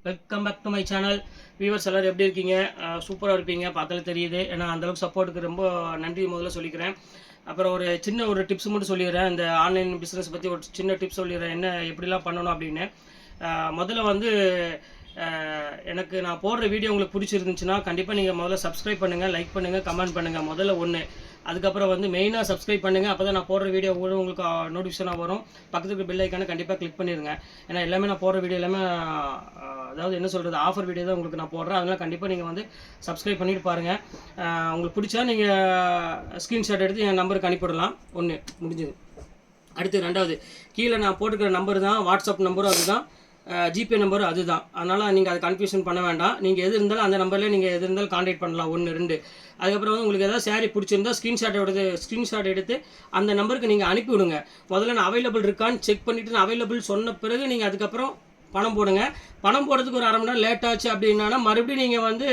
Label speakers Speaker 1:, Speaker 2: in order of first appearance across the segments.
Speaker 1: Welcome back to my channel. Viewers எல்லோரும் எப்படி இருக்கீங்க? சூப்பராக இருப்பீங்க, பார்த்தாலே தெரியுது. ஏன்னா அந்தளவுக்கு சப்போர்ட்டுக்கு ரொம்ப நன்றி முதல்ல சொல்லிக்கிறேன். அப்புறம் ஒரு சின்ன ஒரு டிப்ஸ் மட்டும் சொல்லிடுறேன். இந்த ஆன்லைன் பிஸ்னஸ் பற்றி ஒரு சின்ன டிப்ஸ் சொல்லிடுறேன், என்ன எப்படிலாம் பண்ணணும் அப்படின்னு. முதல்ல வந்து எனக்கு நான் போடுற வீடியோ உங்களுக்கு பிடிச்சிருந்துச்சுன்னா கண்டிப்பாக நீங்கள் முதல்ல சப்ஸ்கிரைப் பண்ணுங்கள், லைக் பண்ணுங்கள், கமெண்ட் பண்ணுங்கள். முதல்ல ஒன்று. அதுக்கப்புறம் வந்து மெயினாக சப்ஸ்கிரைப் பண்ணுங்கள். அப்போ தான் நான் போடுற வீடியோ கூட உங்களுக்கு நோட்டிஃபிகேஷனாக வரும். பக்கத்துக்கு பெல் ஐக்கானை கண்டிப்பாக கிளிக் பண்ணிடுங்க. ஏன்னா எல்லாமே நான் போடுற வீடியோ எல்லாமே அதாவது என்ன சொல்கிறது, ஆஃபர் வீடியோ தான் உங்களுக்கு நான் போடுறேன். அதனால் கண்டிப்பாக நீங்கள் வந்து சப்ஸ்கிரைப் பண்ணிட்டு பாருங்கள். உங்களுக்கு பிடிச்சா நீங்கள் ஸ்க்ரீன்ஷாட் எடுத்து என் நம்பருக்கு அனுப்பிவிடலாம். ஒன்று முடிஞ்சது. அடுத்து ரெண்டாவது, கீழே நான் போட்டுக்கிற நம்பர் தான் வாட்ஸ்அப் நம்பரும் அதுதான், ஜிபே நம்பரும் அதுதான். அதனால் நீங்கள் அதை கன்ஃபியூஷன் பண்ண வேண்டாம். நீங்கள் எது இருந்தாலும் அந்த நம்பரில் நீங்கள் எது இருந்தாலும் கான்டாக்ட் பண்ணலாம். 1 2. அதுக்கப்புறம் வந்து உங்களுக்கு எதாவது சாரீ பிடிச்சிருந்தா ஸ்க்ரீன்ஷாட் எடுத்து அந்த நம்பருக்கு நீங்கள் அனுப்பிவிடுங்க. முதல்ல நான் அவைலபிள் இருக்கான்னு செக் பண்ணிவிட்டு நான் அவைலபிள் சொன்ன பிறகு நீங்கள் அதுக்கப்புறம் பணம் போடுங்க. பணம் போடுறதுக்கு ஒரு அரை மணி நேரம் லேட் ஆச்சு அப்படின்னா மறுபடியும் நீங்கள் வந்து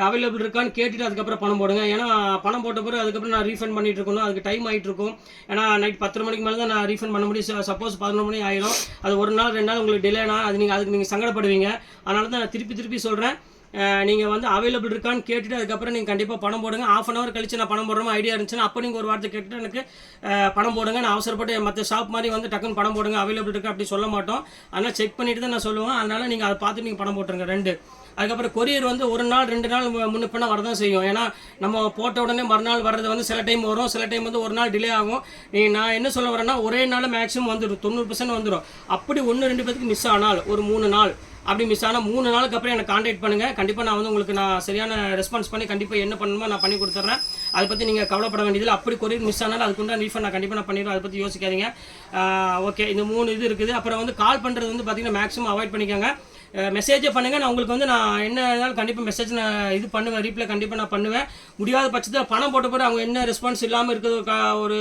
Speaker 1: அவைலபிள் இருக்கான்னு கேட்டுட்டு அதுக்கப்புறம் பணம் போடுங்க. ஏன்னா பணம் போட்ட பிறகு அதுக்கப்புறம் நான் ரீஃபண்ட் பண்ணிட்டு இருக்கணும், அதுக்கு டைம் ஆகிட்டு இருக்கும். ஏன்னா நைட் 10 மணிக்கு மேலே தான் நான் ரீஃபண்ட் பண்ண முடியும். சப்போஸ் 11 மணி ஆயிடும், அது ஒரு நாள் 2 நாள் உங்களுக்கு டிலேனா அதுக்கு நீங்கள் சங்கடப்படுவீங்க. அதனால தான் நான் திருப்பி சொல்கிறேன். நீங்கள் வந்து அவைலபிள் இருக்கான்னு கேட்டுட்டு அதுக்கப்புறம் நீங்கள் கண்டிப்பாக பணம் போடுங்க. ½ அன் ஹவர் கழிச்சு நான் பணம் போடுற ஐடியா இருந்துச்சுன்னா அப்போ நீங்கள் ஒரு வார்த்தை கேட்டுட்டு எனக்கு பணம் போடுங்க. நான் அவசரப்பட்டு மற்ற ஷாப் மாதிரி வந்து டக்குன்னு பணம் போடுங்க அவைலபிள் இருக்குது அப்படி சொல்ல மாட்டோம். அதனால் செக் பண்ணிட்டு தான் நான் சொல்லுவேன். அதனால் நீங்கள் அதை பார்த்துட்டு நீங்கள் பணம் போட்டுருங்க. 2. அதுக்கப்புறம் கொரியர் வந்து 1 நாள் 2 நாள் முன்னப்பின்னா வரதான் செய்யும். ஏன்னா நம்ம போட்ட உடனே மறுநாள் வர்றது வந்து சில டைம் வரும், சில டைம் வந்து 1 நாள் டிலே ஆகும். நான் என்ன சொல்ல வரேன்னா ஒரே நாள் மேக்ஸிமம் வந்துடும், 90% வந்துடும். அப்படி 1 2 பேருக்கு மிஸ் ஆனால் ஒரு 3 நாள் அப்படி மிஸ் ஆனால் 3 நாளுக்கு அப்புறம் எனக்கு கான்டாக்ட் பண்ணுங்கள். கண்டிப்பாக நான் வந்து உங்களுக்கு நான் சரியான ரெஸ்பான்ஸ் பண்ணி கண்டிப்பாக என்ன பண்ணணுமோ நான் பண்ணி கொடுத்துட்றேன். அதை பற்றி நீங்கள் கவலைப்பட வேண்டியதில்லை. அப்படி கொரியர் மிஸ் ஆனாலும் அதுக்குண்டான ரீஃபண்ட் நான் கண்டிப்பாக பண்ணிடுவேன். அதை பற்றி யோசிக்காதீங்க. ஓகே, இந்த 3 இது இருக்குது. அப்புறம் வந்து கால் பண்ணுறது வந்து பார்த்திங்கன்னா மேக்ஸிமம் அவாய்ட் பண்ணிக்கோங்க. மெசேஜே பண்ணுங்கள். நான் உங்களுக்கு வந்து நான் என்ன இருந்தாலும் கண்டிப்பாக மெசேஜ் நான் இது பண்ணுவேன், ரீப்ளை கண்டிப்பாக நான் பண்ணுவேன். முடியாத பட்சத்தில் பணம் போட்ட பிறகு அவங்க என்ன ரெஸ்பான்ஸ் இல்லாமல் இருக்குது ஒரு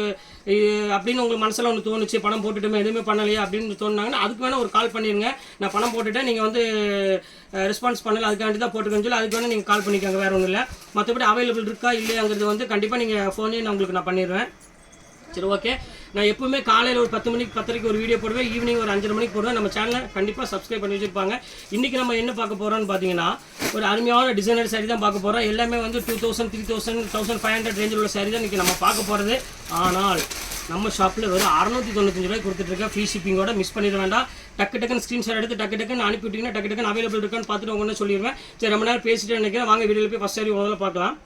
Speaker 1: அப்படின்னு உங்களுக்கு மனசில் ஒன்று தோணுச்சு, பணம் போட்டுட்டுமே எதுவுமே பண்ணலையே அப்படின்னு தோணுனாங்கன்னா அதுக்கு வேணால் ஒரு கால் பண்ணிடுங்க. நான் பணம் போட்டுட்டேன், நீங்கள் வந்து ரெஸ்பான்ஸ் பண்ணலை, அதுக்காண்டி தான் போட்டுக்கன்னு சொல்லி அதுக்கு வேணால் நீங்கள் கால் பண்ணிக்கோங்க. வேறு ஒன்றும் இல்லை. மற்றபடி அவைலபிள் இருக்கா இல்லையாங்கிறது வந்து கண்டிப்பாக நீங்கள் ஃபோனே நான் உங்களுக்கு நான் பண்ணிடுவேன். சரி, ஓகே. நான் எப்பவுமே காலையில் ஒரு 10 மணிக்கு 10:30 ஒரு வீடியோ போடுவேன், ஈவினிங் ஒரு 5:30 மணிக்கு போடுவேன். நம்ம சேனலை கண்டிப்பாக சப்ஸ்கிரைப் பண்ணி வச்சுருப்பாங்க. இன்றைக்கி நம்ம என்ன பார்க்க போகிறோம்னு பார்த்தீங்கன்னா ஒரு அருமையான டிசைனர் சாரீ தான் பார்க்க போகிறோம். எல்லாமே வந்து 2000 3000 1500 ரேஞ்சில் உள்ள சாரீ தான் இன்றைக்கி நம்ம பார்க்க போகிறது. ஆனால் நம்ம ஷாப்பில் வெறும் 695 ரூபாய் கொடுத்துட்ருக்கேன், ஃப்ரீ ஷிப்பிங்கோட. மிஸ் பண்ணிட வேண்டாம். டக்குன்னு ஸ்க்ரீன்ஷாட் எடுத்து டக்குன்னு அனுப்பிவிட்டிங்கன்னா டக்குன்னு அவைலபிள் இருக்கான்னு பார்த்துட்டு உடனே சொல்லிடுவேன். சரி, ரொம்ப நேரம் பேசிட்டு நினைக்கிறேன். வாங்க வீடியோவில் போய் ஃபஸ்ட் சாரீ முதல்ல பார்க்கலாம்.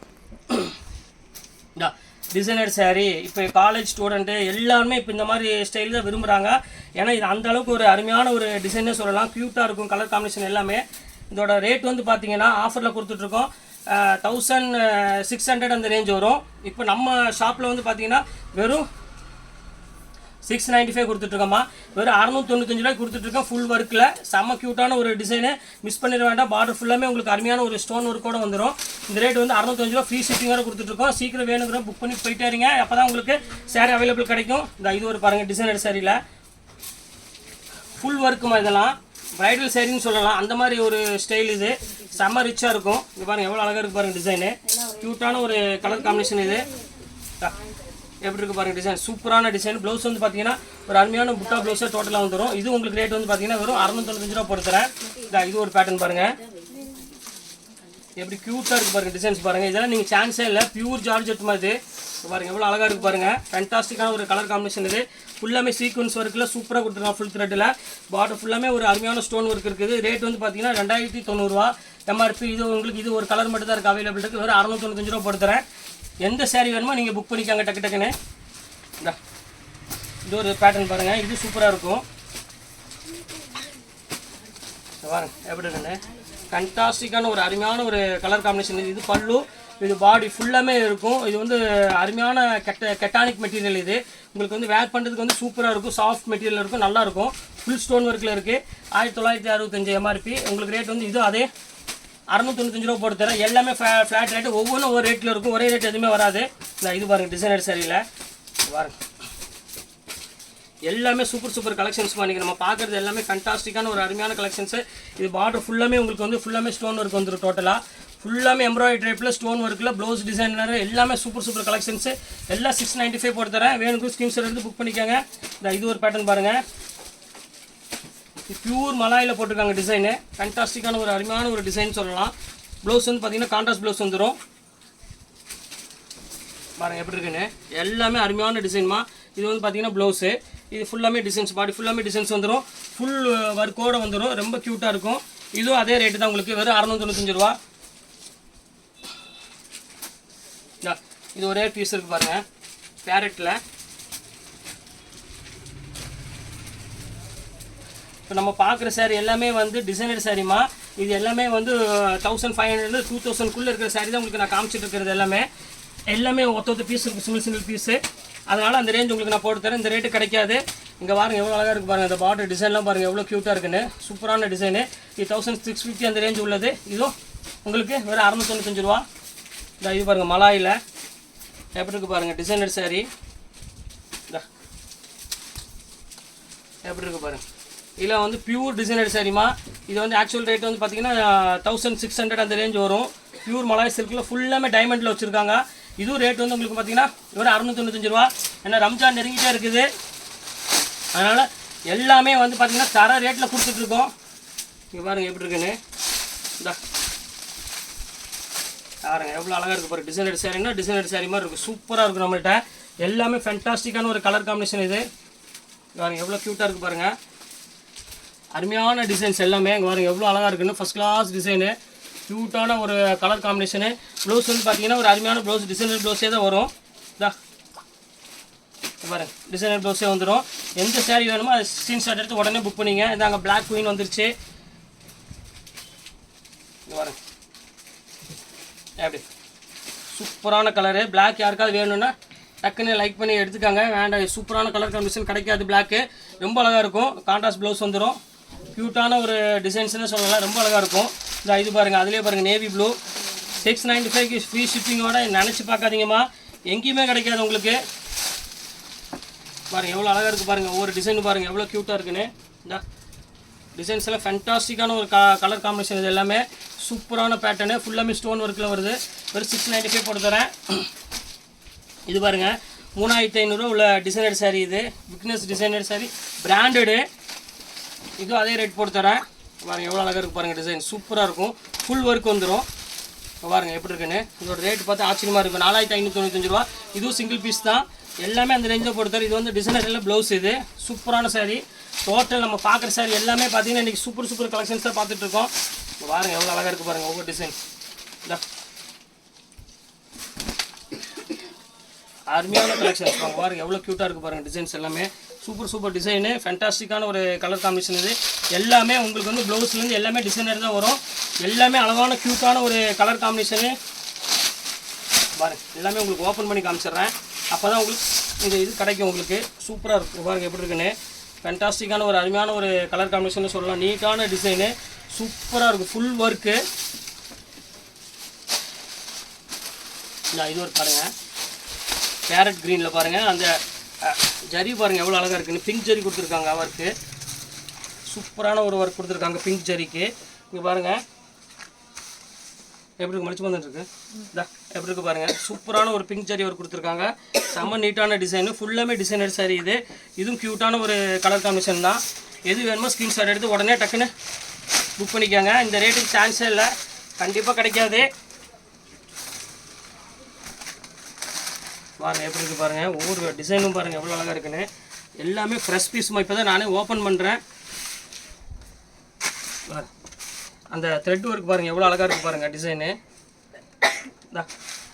Speaker 1: டிசைனர் சாரீ இப்போ காலேஜ் ஸ்டூடெண்ட்டு எல்லாருமே இப்போ இந்த மாதிரி ஸ்டைல் தான் விரும்புகிறாங்க. ஏன்னா இது அந்த அளவுக்கு ஒரு அருமையான ஒரு டிசைனே சொல்லலாம். க்யூட்டாக இருக்கும், கலர் காம்பினேஷன் எல்லாமே. இதோட ரேட் வந்து பார்த்தீங்கன்னா ஆஃபரில் கொடுத்துட்ருக்கோம். 1600 அந்த ரேஞ்ச் வரும். இப்போ நம்ம ஷாப்பில் வந்து பார்த்தீங்கன்னா வெறும் 695 கொடுத்துட்ருக்கோம்மா. வெறும் 695 ரூபாய் கொடுத்துட்ருக்கோம். ஃபுல் ஒர்க்கில் செம்ம க்யூட்டான ஒரு டிசைனு. மிஸ் பண்ணிட வேண்டாம். பார்டர் ஃபுல்லாமே உங்களுக்கு அருமையான ஒரு ஸ்டோன் ஒர்க்கோடு வந்துடும். இந்த ரேட் வந்து 695 ரூபா, ஃப்ரீ ஷிப்பிங்கோட கொடுத்துட்ருக்கோம். சீக்கிரம் வேணுங்கிற புக் பண்ணி போயிட்டாருங்க. அப்போ தான் உங்களுக்கு சாரீ அவைலபிள் கிடைக்கும். இது ஒரு பாருங்கள் டிசைனர் சாரியில் ஃபுல் ஒர்க்குமா. இதெல்லாம் ப்ரைடல் சாரின்னு சொல்லலாம், அந்த மாதிரி ஒரு ஸ்டைல். இது செம்ம ரிச்சாக இருக்கும். இது பாருங்கள் எவ்வளோ அழகாக இருக்குது பாருங்கள் டிசைனு. க்யூட்டான ஒரு கலர் காம்பினேஷன். இது எப்படி இருக்குது பாருங்கள் டிசைன், சூப்பரான டிசைன். ப்ளவுஸ் வந்து பார்த்தீங்கன்னா ஒரு அருமையான புட்டா ப்ளவுஸாக டோட்டலாக வந்துடும். இது உங்களுக்கு ரேட் வந்து பார்த்தீங்கன்னா வெறும் 695 ரூபா பொறுத்துறேன். இது ஒரு பேட்டர்ன் பாருங்கள், எப்படி க்யூட்டாக இருக்குது பாருங்கள் டிசைன்ஸ் பாருங்கள். இதெல்லாம் நீங்கள் சான்ஸே இல்லை, பியூர் ஜார்ஜெட் மாதிரி பாருங்கள் எவ்வளோ அழகாக இருக்குது பாருங்கள். ஃபேன்டாஸ்டிக்கான ஒரு கலர் காம்பினேஷன். இது ஃபுல்லாமே சீக்வன்ஸ் ஒர்க்கில் சூப்பராக கொடுத்துருக்காங்க. ஃபுல் த்ரெட்டில் பார்டர் ஃபுல்லாமே ஒரு அருமையான ஸ்டோன் ஒர்க் இருக்குது. ரேட் வந்து பார்த்தீங்கன்னா 2090 ரூபா எம்ஆர்பி. இது உங்களுக்கு இது ஒரு கலர் மட்டும் தான் இருக்குது அவைலபிள் இருக்குது. வெறும் 695 ரூபா பொறுத்துறேன். எந்த சாரீ வேணுமோ நீங்கள் புக் பண்ணிக்காங்க டக்குன்னு. இது ஒரு பேட்டர்ன் பாருங்கள், இது சூப்பராக இருக்கும். பாருங்க எப்படி இருக்குன்னு, ஃபேன்டாஸ்டிக்கான ஒரு அருமையான ஒரு கலர் காம்பினேஷன். இது பல்லு, இது பாடி ஃபுல்லாமே இருக்கும். இது வந்து அருமையான கெட்டானிக் மெட்டீரியல். இது உங்களுக்கு வந்து வேர் பண்ணுறதுக்கு வந்து சூப்பராக இருக்கும், சாஃப்ட் மெட்டீரியல் இருக்கும், நல்லாயிருக்கும். ஃபுல் ஸ்டோன் ஒர்க்கில் இருக்குது. 1965 எம்ஆர்பி. உங்களுக்கு ரேட் வந்து இது அதே 695 ரூபா போட்டு தரேன். எல்லாமே ஃப்ளாட் ரேட்டு, ஒவ்வொன்றும் ஒரு ரேட்டில் இருக்கும், ஒரே ரேட் எதுவுமே வராது. இது பாருங்கள் டிசைனர் சாரியில் பாருங்கள் எல்லாமே சூப்பர் கலெக்ஷன்ஸ் பண்ணிங்க. நம்ம பார்க்குறது எல்லாமே ஃபேன்டாஸ்டிக்கான ஒரு அருமையான கலெக்ஷன்ஸு. இது பார்டர் ஃபுல்லாமே உங்களுக்கு வந்து ஃபுல்லாமே ஸ்டோன் ஒர்க் வந்துடும். டோட்டலாக ஃபுல்லாமே எம்ப்ராய்டரி டைப்பில் ஸ்டோன் ஒர்க்கில் ப்ளவுஸ் டிசைனர் எல்லாமே சூப்பர் கலெக்ஷன்ஸு. எல்லாம் 695 போட்டு தரேன். வேணுக்கு ஸ்க்ரீன்ஷாட் எடுத்து புக் பண்ணிக்கோங்க. இது ஒரு பேட்டர்ன் பாருங்கள், பியூர் மலாயில் போட்டிருக்காங்க டிசைனு. ஃபேண்டாஸ்டிக்கான ஒரு அருமையான ஒரு டிசைன் சொல்லலாம். ப்ளவுஸ் வந்து பார்த்தீங்கன்னா கான்ட்ராஸ்ட் ப்ளவுஸ் வந்துடும். பாருங்கள் எப்படி இருக்குன்னு. எல்லாமே அருமையான டிசைன்மா. இது வந்து பார்த்தீங்கன்னா ப்ளவுஸு. இது ஃபுல்லாமே டிசைன்ஸ், பாடி ஃபுல்லாமே டிசைன்ஸ் வந்துடும். ஃபுல் ஒர்க்கோடு வந்துடும். ரொம்ப க்யூட்டாக இருக்கும். இதுவும் அதே ரேட்டு தான் உங்களுக்கு, வெறும் 695 ரூபா. இது ஒரே பீஸ் இருக்குது பாருங்கள், பேரட்டில். இப்போ நம்ம பார்க்குற சாரீ எல்லாமே வந்து டிசைனர் சாரீமா. இது எல்லாமே வந்து 1500 2000 இருக்கிற சாரீ தான் உங்களுக்கு நான் காமிச்சிட்டு இருக்கிறது. எல்லாமே ஒத்த பீஸ் இருக்குது, சிங்கிள் பீஸு. அதனால் அந்த ரேஞ்ச் உங்களுக்கு நான் போட்டு தரேன். இந்த ரேட்டு கிடைக்காது. இங்கே பாருங்கள் எவ்வளோ அழகாக இருக்குது பாருங்கள். இந்த பார்டர் டிசைன்லாம் பாருங்கள் எவ்வளோ க்யூட்டாக இருக்குன்னு. சூப்பரான டிசைனு. இது 1650 அந்த ரேஞ்ச் உள்ளது. இதுவும் உங்களுக்கு வெறும் 695 ரூபா. இது பாருங்கள் மலாயில் எப்படி இருக்குது பாருங்கள் டிசைனர் சாரீ. எப்படி இருக்குது பாருங்கள். இதில் வந்து பியூர் டிசைனர் சாரீமா. இது வந்து ஆக்சுவல் ரேட் வந்து பார்த்தீங்கன்னா 1600 அந்த ரேஞ்ச் வரும். பியூர் மலாய் சில்கில் ஃபுல்லாமே டைமண்டில் வச்சுருக்காங்க. இதுவும் ரேட் வந்து உங்களுக்கு பார்த்தீங்கன்னா வெறும் 695 ரூபா. ஏன்னா ரம்ஜான் நெருங்கிட்டே இருக்குது. அதனால் எல்லாமே வந்து பார்த்தீங்கன்னா தர ரேட்டில் கொடுத்துட்ருக்கோம். இங்கே பாருங்கள் எப்படி இருக்குன்னு. பாருங்கள் எவ்வளோ அழகாக இருக்குது பாருங்கள். டிசைனர் சாரீனா டிசைனர் சாரீ மாதிரி இருக்குது. சூப்பராக இருக்கும் நம்மள்கிட்ட. எல்லாமே ஃபேண்டாஸ்டிக்கான ஒரு கலர் காம்பினேஷன். இது பாருங்கள் எவ்வளோ க்யூட்டாக இருக்குது பாருங்கள். அருமையான டிசைன்ஸ் எல்லாமே. இங்கே பாருங்கள் எவ்வளோ அழகாக இருக்குன்னு. ஃபஸ்ட் கிளாஸ் டிசைனு, க்யூட்டான ஒரு கலர் காம்பினேஷனு. ப்ளவுஸ் வந்து பார்த்தீங்கன்னா ஒரு அருமையான ப்ளவுஸ், டிசைனர் ப்ளவுஸே தான் வரும். பாருங்கள் டிசைனர் ப்ளவுஸே வந்துடும். எந்த சாரீ வேணுமோ அதை ஸ்க்ரீன்ஷாட் எடுத்து உடனே புக் பண்ணிங்க. இதாங்க பிளாக் குயின் வந்துருச்சு. பாருங்கள் எப்படி சூப்பரான கலரு. பிளாக் யாருக்காவது வேணும்னா டக்குன்னு லைக் பண்ணி எடுத்துக்காங்க. வேண்டாம், சூப்பரான கலர் காம்பினேஷன் கிடைக்காது. பிளாக்கு ரொம்ப அழகாக இருக்கும். கான்ட்ராஸ்ட் ப்ளவுஸ் வந்துடும். க்யூட்டான ஒரு டிசைன்ஸ்னு சொல்லலாம். ரொம்ப அழகாக இருக்கும். இது பாருங்கள், அதிலே பாருங்கள் நேவி ப்ளூ. 695 ஃப்ரீ ஷிப்பிங்கோட நினச்சி பார்க்காதீங்கம்மா, எங்கேயுமே கிடைக்காது உங்களுக்கு. பாருங்கள் எவ்வளோ அழகாக இருக்குது பாருங்கள். ஒவ்வொரு டிசைன் பாருங்கள் எவ்வளோ க்யூட்டாக இருக்குன்னு. இந்த டிசைன்ஸ் எல்லாம் ஃபேண்டாஸ்டிக்கான ஒரு கலர் காம்பினேஷன். இது எல்லாமே சூப்பரான பேட்டர்னு. ஃபுல்லாமே ஸ்டோன் ஒர்க்கில் வருது. வெறும் 695 போட்டு தரேன். இது பாருங்கள் 3500 உள்ள டிசைனர் சாரீ. இது விக்னஸ் டிசைனர் சாரீ, பிராண்டடு. இதுவும் அதே ரேட் போட்டு தரேன். பாருங்கள் எவ்வளோ அழகாக இருக்குது பாருங்கள். டிசைன் சூப்பராக இருக்கும். ஃபுல் ஒர்க் வந்துடும். பாருங்கள் எப்படி இருக்குன்னு. இதோட ரேட் பார்த்து ஆச்சரியமாக இருக்கும். 4595 ரூபா. இதுவும் சிங்கிள் பீஸ் தான். எல்லாமே அந்த ரேஞ்சில் போட்டு தரேன். இது வந்து டிசைனரில் ப்ளவுஸ். இது சூப்பரான சாரீ. டோட்டல் நம்ம பார்க்குற சாரீ எல்லாமே பார்த்தீங்கன்னா இன்றைக்கி சூப்பர் கலெக்ஷன்ஸ் தான் பார்த்துட்ருக்கோம். பாருங்கள் எவ்வளோ அழகாக இருக்குது பாருங்கள் ஒவ்வொரு டிசைன். அருமையான கலெக்ஷன்ஸ் பாருங்கள் எவ்வளோ க்யூட்டாக இருக்குது பாருங்கள். டிசைன்ஸ் எல்லாமே சூப்பர் டிசைனு. ஃபேண்டாஸ்டிக்கான ஒரு கலர் காம்பினேஷன். இது எல்லாமே உங்களுக்கு வந்து ப்ளவுஸ்லேருந்து எல்லாமே டிசைனர் தான் வரும். எல்லாமே அழகான க்யூட்டான ஒரு கலர் காம்பினேஷனு. பாருங்கள் எல்லாமே உங்களுக்கு ஓப்பன் பண்ணி காமிச்சிட்றேன். அப்போ தான் உங்களுக்கு இது கிடைக்கும். உங்களுக்கு சூப்பராக இருக்கும். பாருங்கள் எப்படி இருக்குன்னு. ஃபேண்டாஸ்டிக்கான ஒரு அருமையான ஒரு கலர் காம்பினேஷன் சொல்லலாம். நீட்டான டிசைனு சூப்பராக இருக்கும். Full work. இது ஒரு பாருங்கள் பேரட் க்ரீனில் பாருங்கள். அந்த ஜரி பாருங்கள் எவ்வளோ அழகாக இருக்குன்னு. பிங்க் ஜரி கொடுத்துருக்காங்க ஒர்க்கு. சூப்பரான ஒரு ஒர்க் கொடுத்துருக்காங்க பிங்க் ஜரிக்கு. இங்கே பாருங்கள் எப்படி மலிச்சு வந்துட்டுருக்கு. எப்படி இருக்குது பாருங்கள். சூப்பரான ஒரு பிங்க் ஜரி ஒர்க் கொடுத்துருக்காங்க. செம்ம நீட்டான டிசைனு. ஃபுல்லாமே டிசைனர் சாரீ. இதுவும் க்யூட்டான ஒரு கலர் காம்பினேஷன் தான். எது வேணுமோ ஸ்க்ரீன்ஷாட் எடுத்து உடனே டக்குன்னு புக் பண்ணிக்கோங்க. இந்த ரேட்டுக்கு சான்ஸே இல்லை, கண்டிப்பாக கிடைக்காது. பாருங்கள் எப்படி இருக்குது பாருங்கள். ஒவ்வொரு டிசைனும் பாருங்கள் எவ்வளோ அழகாக இருக்குன்னு. எல்லாமே ஃப்ரெஷ் பீஸுமா. இப்போ தான் நானே ஓப்பன் பண்ணுறேன். அந்த த்ரெட் ஒர்க் பாருங்கள் எவ்வளோ அழகாக இருக்குது பாருங்கள். டிசைனு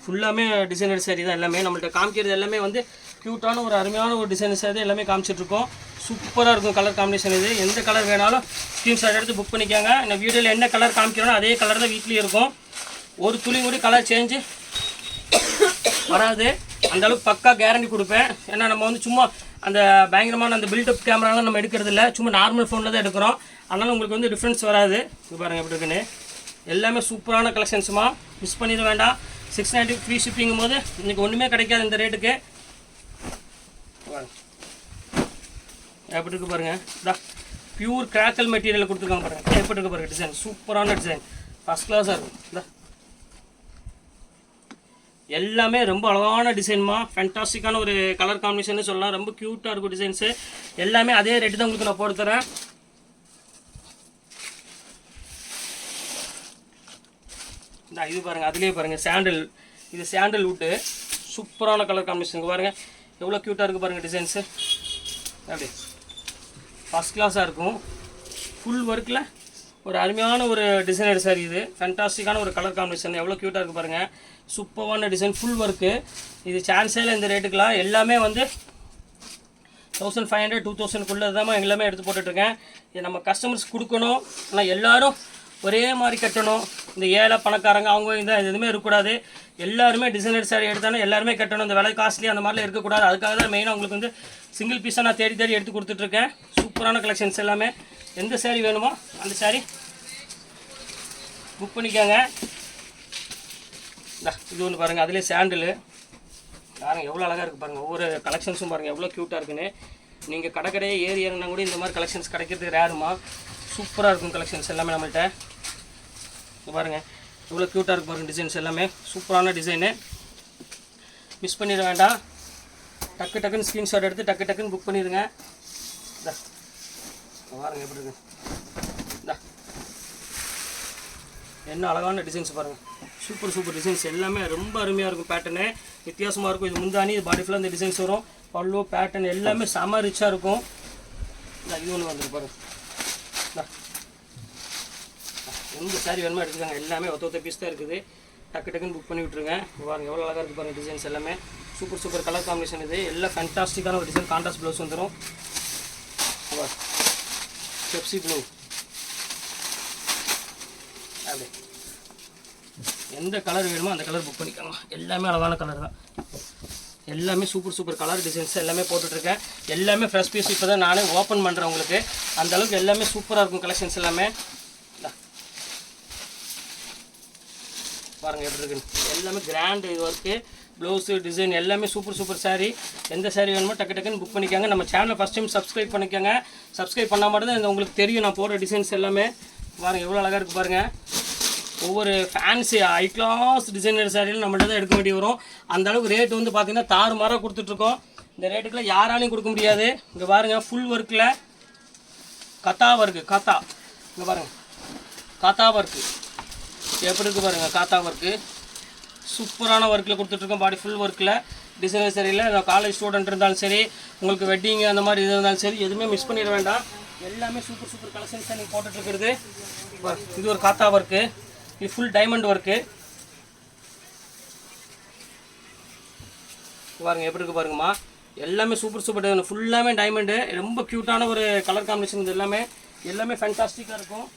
Speaker 1: ஃபுல்லாமே டிசைனர் சாரீ தான். எல்லாமே நம்மள்ட்ட காமிக்கிறது எல்லாமே வந்து க்யூட்டான ஒரு அருமையான ஒரு டிசைனர் சாரீ எல்லாமே காமிச்சிட்ருக்கோம். சூப்பராக இருக்கும் கலர் காம்பினேஷன். இது எந்த கலர் வேணாலும் ஸ்க்ரீன்ஷாட் எடுத்து புக் பண்ணிக்காங்க. இந்த வீடியோவில் என்ன கலர் காமிக்கிறோன்னா அதே கலர் தான் வீட்லேயும் இருக்கும். ஒரு துளி கூட கலர் சேஞ்சு வராது. அந்தளவுக்கு பக்கா கேரண்டி கொடுப்பேன். ஏன்னா நம்ம வந்து சும்மா அந்த பயங்கரமான அந்த பில்டப் கேமராலாம் நம்ம எடுக்கிறது இல்லை, சும்மா நார்மல் ஃபோனில் தான் எடுக்கிறோம். அதனால் உங்களுக்கு வந்து டிஃப்ரென்ஸ் வராது. இது பாருங்கள் எப்படி இருக்குன்னு. எல்லாமே சூப்பரான கலெக்ஷன்ஸுமா, மிஸ் பண்ணிட வேண்டாம். 690 ஃப்ரீ ஷிப்பிங்கும் போது இன்றைக்கி ஒன்றுமே கிடைக்காது இந்த ரேட்டுக்கு. எப்படி இருக்குது பாருங்கள். பியூர் கிராக்கல் மெட்டீரியல் கொடுத்துருக்காங்க பாருங்கள். எப்படி இருக்குது பாருங்கள். டிசைன் சூப்பரான டிசைன், ஃபஸ்ட் கிளாஸாக இருக்கும். எல்லாமே ரொம்ப அழகான டிசைன்மா. ஃபேண்டாஸ்டிக்கான ஒரு கலர் காம்பினேஷன் சொல்லலாம். ரொம்ப க்யூட்டாக இருக்கும் டிசைன்ஸு. எல்லாமே அதே ரேட்டு தான் உங்களுக்கு நான் போட்டு தரேன். இந்த இது பாருங்கள், அதுலேயே பாருங்கள் சாண்டில், இது சாண்டில் வுட்டு சூப்பரான கலர் காம்பினேஷன் பாருங்கள், எவ்வளோ க்யூட்டாக இருக்குது பாருங்கள் டிசைன்ஸு. அப்படி ஃபஸ்ட் கிளாஸாக இருக்கும். ஃபுல் ஒர்க்கில் ஒரு அருமையான ஒரு டிசைனர் சாரி. இது ஃபேண்டாஸ்டிக்கான ஒரு கலர் காம்பினேஷன், எவ்வளோ க்யூட்டாக இருக்குது பாருங்கள். சூப்பரான டிசைன், ஃபுல் ஒர்க்கு. இது சான்ஸே இல்லை இந்த ரேட்டுக்கெலாம். எல்லாமே வந்து 1500 2000 தான் எல்லாமே எடுத்து போட்டுட்ருக்கேன். இது நம்ம கஸ்டமர்ஸ் கொடுக்கணும், ஆனால் எல்லோரும் ஒரே மாதிரி கட்டணும். இந்த ஏழை பணக்காரங்க அவங்க இந்த எதுவுமே இருக்கக்கூடாது. எல்லாருமே டிசைனர் சாரி எடுத்தாலும் எல்லாருமே கட்டணும். இந்த விலை காஸ்ட்லி அந்த மாதிரிலாம் இருக்கக்கூடாது. அதுக்காக தான் மெயினாக உங்களுக்கு வந்து சிங்கிள் பீஸாக நான் தேடி தேடி எடுத்து கொடுத்துட்ருக்கேன். சூப்பரான கலெக்ஷன்ஸ் எல்லாமே. எந்த சாரீ வேணுமோ அந்த சாரீ புக் பண்ணிக்கோங்க. இது ஒன்று பாருங்கள், அதிலே சாண்டிலு பாருங்கள் எவ்வளோ அழகாக இருக்குது பாருங்கள். ஒவ்வொரு கலெக்ஷன்ஸும் பாருங்கள் எவ்வளோ க்யூட்டாக இருக்குன்னு. நீங்கள் கடைக்கடையே ஏறி இறங்கினா கூட இந்த மாதிரி கலெக்ஷன்ஸ் கிடைக்கிறது ரேருமா. சூப்பராக இருக்கும் கலெக்ஷன்ஸ் எல்லாமே நம்மள்கிட்ட. பாருங்கள் எவ்வளோ க்யூட்டாக இருக்குது பாருங்கள் டிசைன்ஸ் எல்லாமே. சூப்பரான டிசைனு, மிஸ் பண்ணிட வேண்டாம். டக்கு டக்குன்னு ஸ்க்ரீன்ஷாட் எடுத்து டக்கு டக்குன்னு புக் பண்ணிடுங்க. பாருங்கள் எப்படி இருக்கு, என்ன அழகான டிசைன்ஸ் பாருங்கள். சூப்பர் சூப்பர் டிசைன்ஸ் எல்லாமே ரொம்ப அருமையாக இருக்கும். பேட்டர்னு வித்தியாசமாக இருக்கும். இது முந்தானி, இது பாடி ஃபுல்லாக இந்த டிசைன்ஸ் வரும். பல்லு பேட்டர்ன் எல்லாமே செம ரிச்சாக இருக்கும். இது ஒன்று வந்துருக்கு பாருங்கள். எந்த சாரீ வேணுமோ எடுத்துக்காங்க. எல்லாமே ஒத்த பீஸ் தான் இருக்குது. டக்கு டக்குன்னு புக் பண்ணி விட்ருங்க. பாருங்கள் எவ்வளோ அழகாக இருக்குது பாருங்கள் டிசைன்ஸ் எல்லாமே. Super super colour combination. இது எல்லாம் ஃபேண்டாஸ்டிக்கான ஒரு டிசைன். கான்ட்ராஸ்ட் ப்ளவுஸ் வந்துடும். பெப்சி ப்ளூ அப்படி எந்த கலர் வேணுமோ அந்த கலர் புக் பண்ணிக்கலாம். எல்லாமே அழகான கலர் தான். எல்லாமே சூப்பர் சூப்பர் கலர் டிசைன்ஸ் எல்லாமே போட்டுட்ருக்கேன். எல்லாமே ஃப்ரெஷ் பீஸ். இப்போ தான் நானே ஓப்பன் பண்ணுறேன் உங்களுக்கு. அந்தளவுக்கு எல்லாமே சூப்பராக இருக்கும் கலெக்ஷன்ஸ் எல்லாமே. பாருங்கள் எப்படி இருக்குன்னு. எல்லாமே கிராண்ட் இது ஒர்க்கு. ப்ளவுஸு டிசைன் எல்லாமே சூப்பர் சூப்பர் சாரீ. எந்த சாரீ வேணுமோ டக்கு டக்குன்னு புக் பண்ணிக்கோங்க. நம்ம சேனலை ஃபஸ்ட் டைம் சப்ஸ்கிரைப் பண்ணிக்கோங்க. சப்ஸ்கிரைப் பண்ணால் மட்டும் தான் உங்களுக்கு தெரியும் நான் போடுற டிசைன்ஸ் எல்லாமே. பாருங்கள் எவ்வளோ அழகாக இருக்குது பாருங்கள். ஒவ்வொரு ஃபேன்சி ஹை கிளாஸ் டிசைனர் சாரியில் நம்மள்ட்ட தான் எடுக்க வேண்டி வரும். அந்தளவுக்கு ரேட்டு வந்து பார்த்திங்கன்னா தாறுமாறாக கொடுத்துட்ருக்கோம். இந்த ரேட்டுக்குலாம் யாராலையும் கொடுக்க முடியாது. இங்கே பாருங்கள் ஃபுல் ஒர்க்கில் கத்தா ஒர்க்கு. காத்தா இங்கே பாருங்கள், காத்தா ஒர்க்கு எப்படி இருக்குது பாருங்கள். காத்தா ஒர்க்கு சூப்பரான ஒர்க்கில் கொடுத்துட்ருக்கோம். பாடி ஃபுல் ஒர்க்கில் டிசைனர் சரியில் காலேஜ் ஸ்டூடெண்ட் இருந்தாலும் சரி, உங்களுக்கு வெட்டிங்கு அந்த மாதிரி இது இருந்தாலும் சரி, எதுவுமே மிஸ் பண்ணிட வேண்டாம். எல்லாமே சூப்பர் சூப்பர் கலெக்ஷன்ஸாக நீங்கள் போட்டுட்ருக்கிறது. இது ஒரு காத்தா ஒர்க்கு. இது ஃபுல் டைமண்ட் ஒர்க்கு. பாருங்கள் எப்படி இருக்குது பாருங்கம்மா. எல்லாமே சூப்பர் சூப்பர் டைமண்ட், ஃபுல்லாமே டைமண்டு. ரொம்ப க்யூட்டான ஒரு கலர் காம்பினேஷன். இது எல்லாமே ஃபேண்டாஸ்டிக்காக இருக்கும்.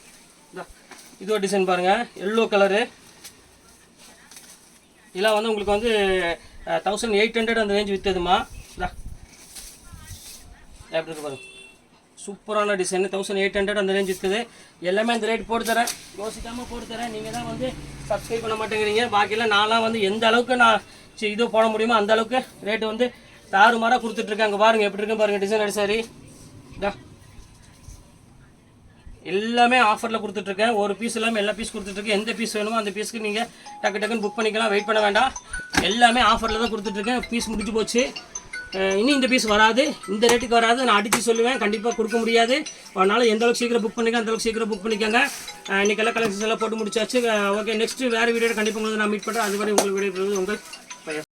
Speaker 1: இது ஒரு டிசைன் பாருங்கள், எல்லோ கலரு. இதெல்லாம் வந்து உங்களுக்கு வந்து 1800 அந்த ரேஞ்ச் விற்றதுமா. எப்படி இருக்கு பாருங்கள், சூப்பரான டிசைன். 1800 அந்த ரேஞ்ச் விற்றது. எல்லாமே அந்த ரேட் போட்டு தரேன், யோசிக்காமல் போட்டு தரேன். நீங்கள் தான் வந்து சப்ஸ்கிரைப் பண்ண மாட்டேங்கிறீங்க. பாக்கியெல்லாம் நான்லாம் வந்து எந்த அளவுக்கு நான் இது போட முடியுமோ அந்த அளவுக்கு ரேட்டு வந்து தாறுமாறாக கொடுத்துட்ருக்கேன். அங்கே பாருங்கள் எப்படி இருக்குன்னு பாருங்கள் டிசைனர் சாரி. எல்லாமே ஆஃபரில் கொடுத்துட்ருக்கேன். ஒரு பீஸ் இல்லாமல் எல்லா பீஸ் கொடுத்துட்ருக்கேன். எந்த பீஸ் வேணுமோ அந்த பீஸ்க்கு நீங்கள் டக்கு டக்குன்னு புக் பண்ணிக்கலாம். வெயிட் பண்ண வேண்டாம். எல்லாமே ஆஃபரில் தான் கொடுத்துட்ருக்கேன். பீஸ் முடிஞ்சு போச்சு. இனி இந்த பீஸ் வராது, இந்த ரேட்டுக்கு வராது. நான் அடித்து சொல்லுவேன், கண்டிப்பாக கொடுக்க முடியாது. அதனால் எந்த அளவுக்கு சீக்கிரம் புக் பண்ணிக்க அந்தளவுக்கு சீக்கிரம் புக் பண்ணிக்கோங்க. இன்றைக்கி எல்லாம் கலெக்ஷன்ஸ் எல்லாம் போட்டு முடிச்சாச்சு. ஓகே, நெக்ஸ்ட்டு வேறு வீடியோ கண்டிப்பாக உங்களுக்கு நான் மீட் பண்ணுறேன். அதுவரை உங்களுக்கு வீடியோ உங்கள்